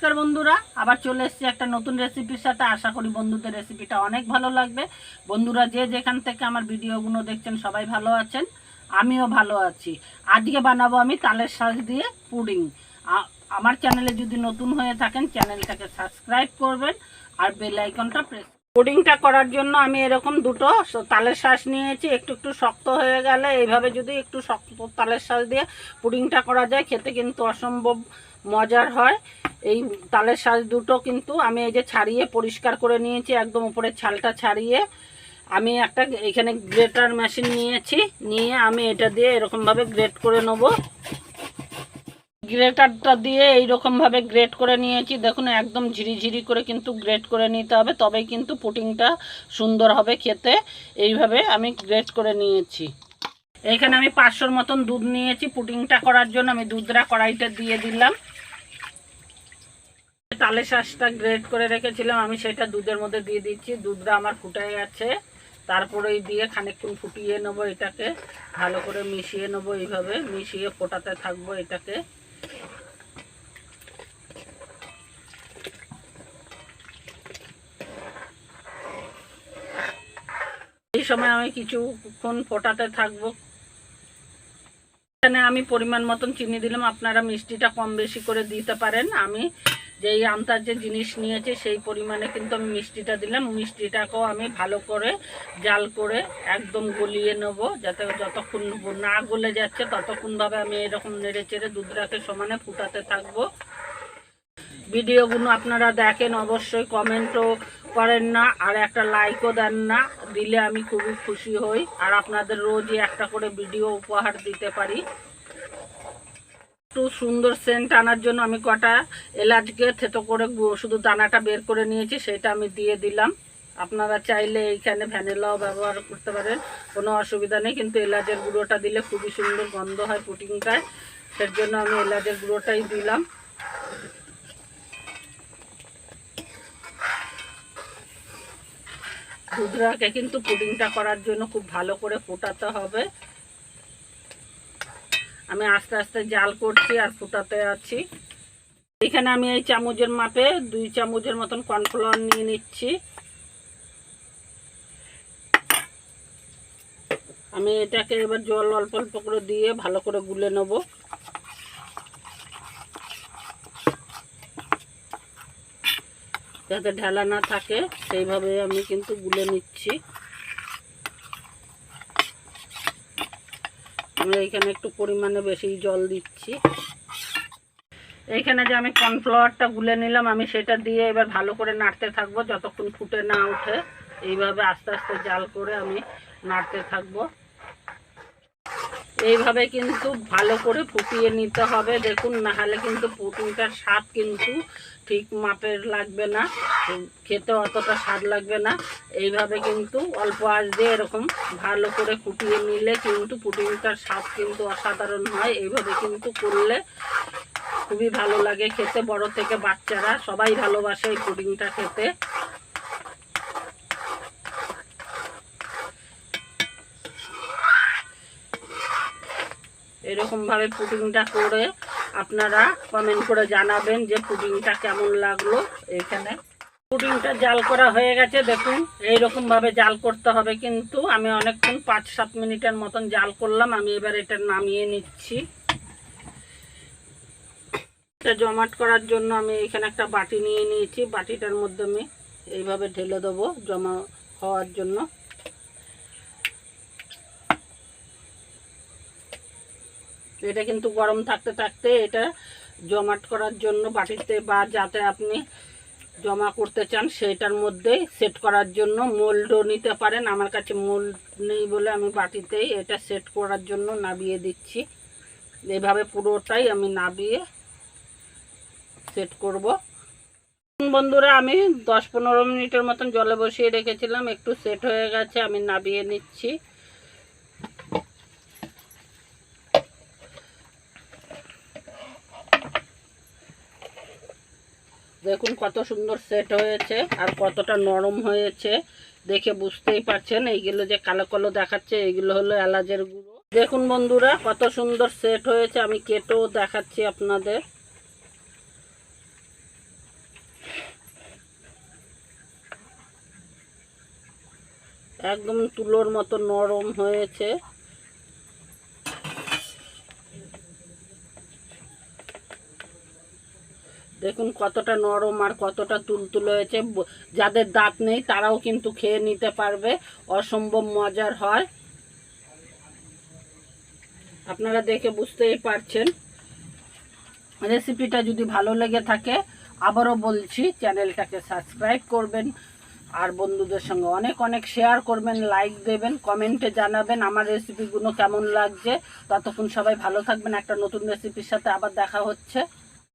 নমস্কার বন্ধুরা, আবার চলে এসেছি একটা নতুন রেসিপির সাথে। আশা করি বন্ধুদের রেসিপিটা অনেক ভালো লাগবে। বন্ধুরা যে যেখান থেকে আমার ভিডিওগুলো দেখছেন সবাই ভালো আছেন, আমিও ভালো আছি। আজকে বানাবো আমি তালের শাঁস দিয়ে পুডিং। আমার চ্যানেলে যদি নতুন হয়ে থাকেন চ্যানেলটাকে সাবস্ক্রাইব করবেন আর বেল আইকনটা প্রেস। পুডিংটা করার জন্য আমি এরকম দুটো তালের শাঁস নিয়েছি। একটু একটু শক্ত হয়ে গেলে এইভাবে যদি একটু শক্ত তালের শাঁস দিয়ে পুডিংটা করা যায়, খেতে কিন্তু অসম্ভব মজার হয়। এই তালের শাঁস দুটো কিন্তু আমি এই যে ছাড়িয়ে পরিষ্কার করে নিয়েছি, একদম উপরের ছালটা ছাড়িয়ে। আমি একটা এখানে গ্রেটার মেশিন নিয়েছি, নিয়ে আমি এটা দিয়ে এরকমভাবে গ্রেট করে নেব। গ্রেটারটা দিয়ে এইরকমভাবে গ্রেট করে নিয়েছি। দেখুন একদম ঝিরিঝিরি করে কিন্তু গ্রেট করে নিতে হবে, তবেই কিন্তু পুডিংটা সুন্দর হবে খেতে। এইভাবে আমি গ্রেট করে নিয়েছি। এইখানে আমি 500 মতন দুধ নিয়েছি পুডিংটা করার জন্য। আমি দুধটা কড়াইতে দিয়ে দিলাম। তালের শাঁসটা গ্রেট করে রেখেছিলাম আমি, সেটা দুধের মধ্যে দিয়ে দিচ্ছি। দুধটা আমার ফুটে গেছে, তারপরেই দিয়ে খানিকক্ষণ ফুটিয়ে নেব। এটাকে ভালো করে মিশিয়ে নেব, এইভাবে মিশিয়ে ফোটাতে থাকবো এটাকে। এই সময় আমি কিছুক্ষণ ফোটাতে থাকবো। এখানে আমি পরিমাণ মতন চিনি দিলাম, আপনারা মিষ্টিটা কম বেশি করে দিতে পারেন। আমি যেই আন্দাজে জিনিস নিয়েছি সেই পরিমাণে কিন্তু আমি মিষ্টিটা দিলাম। মিষ্টিটাকেও আমি ভালো করে জাল করে একদম গলিয়ে নেব, যাতে যতক্ষণ না গলে যাচ্ছে ততক্ষণভাবে আমি এরকম নেড়ে চেড়ে দুধটাকে সমানে ফুটাতে থাকবো। ভিডিওগুলো আপনারা দেখেন, অবশ্যই কমেন্টও করেন না আর একটা লাইকও দেন না, দিলে আমি খুবই খুশি হই। আর আপনাদের রোজই একটা করে ভিডিও উপহার দিতে পারি। একটু সুন্দর সেন্ট আনার জন্য আমি কটা এলাচকে থেতো করে শুধু দানাটা বের করে নিয়েছি, সেটা আমি দিয়ে দিলাম। আপনারা চাইলে এইখানে ভ্যানিলাও ব্যবহার করতে পারেন, কোনো অসুবিধা নেই, কিন্তু এলাচের গুঁড়োটা দিলে খুবই সুন্দর গন্ধ হয় পুডিংটায়। সের জন্য আমি এলাচের গুঁড়োটাই দিলাম। দুধটাকে কিন্তু পুডিংটা করার জন্য খুব ভালো করে ফোটাতে হবে। আমি আস্তে আস্তে জাল করছি আর ফুটাতে আছি। এখানে আমি এই চামচের মাপে 2 চামচের মতন কর্নফ্লাওয়ার নিয়ে নিচ্ছি। আমি এটাকে এবার জল অল্প অল্প করে দিয়ে ভালো করে গুলে নেব। যাতে ঢালা না থাকে সেইভাবে আমি কিন্তু গুলে নিচ্ছি। আমি এখানে একটু পরিমাণে বেশি জল দিচ্ছি। এইখানে যে আমি কর্নফ্লাওয়ারটা গুলে নিলাম, আমি সেটা দিয়ে এবার ভালো করে নাড়তে থাকবো যতক্ষণ ফুটে না ওঠে। এইভাবে আস্তে আস্তে জাল করে আমি নাড়তে থাকবো। এইভাবে কিন্তু ভালো করে ফুটিয়ে নিতে হবে। দেখুন, না হলে কিন্তু পুডিংটার স্বাদ কিন্তু ঠিক মাপের লাগবে না, খেতে অতটা স্বাদ লাগবে না। এইভাবে কিন্তু অল্প আঁচ দিয়ে এরকম ভালো করে ফুটিয়ে নিলে কিন্তু পুডিংটার স্বাদ কিন্তু অসাধারণ হয়। এইভাবে কিন্তু করলে খুবই ভালো লাগে খেতে, বড় থেকে বাচ্চারা সবাই ভালোবাসে এই পুডিংটা খেতে। এরকমভাবে পুডিংটা করে আপনারা কমেন্ট করে জানাবেন যে পুডিংটা কেমন লাগলো। এখানে পুডিংটা জাল করা হয়ে গেছে, দেখুন এইরকমভাবে জাল করতে হবে। কিন্তু আমি অনেকক্ষণ 5-7 মিনিটের মতন জাল করলাম। আমি এবার এটা নামিয়ে নিচ্ছি। এটা জমাট করার জন্য আমি এখানে একটা বাটি নিয়ে নিয়েছি। বাটিটার মধ্যে আমি এইভাবে ঢেলে দেবো জমা হওয়ার জন্য। এটা কিন্তু গরম থাকতে থাকতে এটা জমাট করার জন্য বাটিতে, বা যাতে আপনি জমা করতে চান সেটার মধ্যেই সেট করার জন্য মোল্ডও নিতে পারেন। আমার কাছে মোল্ড নেই বলে আমি বাটিতেই এটা সেট করার জন্য নাবিয়ে দিচ্ছি। এইভাবে পুরোটাই আমি নাবিয়ে সেট করব। বন্ধুরা, আমি 10-15 মিনিটের মতন জলে বসিয়ে রেখেছিলাম, একটু সেট হয়ে গেছে। আমি নাবিয়ে নিচ্ছি। দেখুন কত সুন্দর সেট হয়েছে আর কতটা নরম হয়েছে, দেখে বুঝতেই পারছেন। এইগুলো যে কালো কালো দেখাচ্ছে এইগুলো হলো এলাচের গুঁড়ো। দেখুন বন্ধুরা কত সুন্দর সেট হয়েছে। আমি কেটেও দেখাচ্ছি আপনাদের। একদম তুলোর মতো নরম হয়েছে। দেখুন কতটা নরম আর কতটা তুলতুলে হয়েছে। যাদের দাঁত নেই তারাও কিন্তু খেয়ে নিতে পারবে, অসম্ভব মজার হয়। আপনারা দেখে বুঝতেই পারছেন। রেসিপিটা যদি ভালো লেগে থাকে আবারও বলছি চ্যানেলটাকে সাবস্ক্রাইব করবেন, আর বন্ধুদের সঙ্গে অনেক অনেক শেয়ার করবেন, লাইক দেবেন, কমেন্টে জানাবেন আমার রেসিপিগুলো কেমন লাগছে। ততক্ষণ সবাই ভালো থাকবেন। একটা নতুন রেসিপির সাথে আবার দেখা হচ্ছে।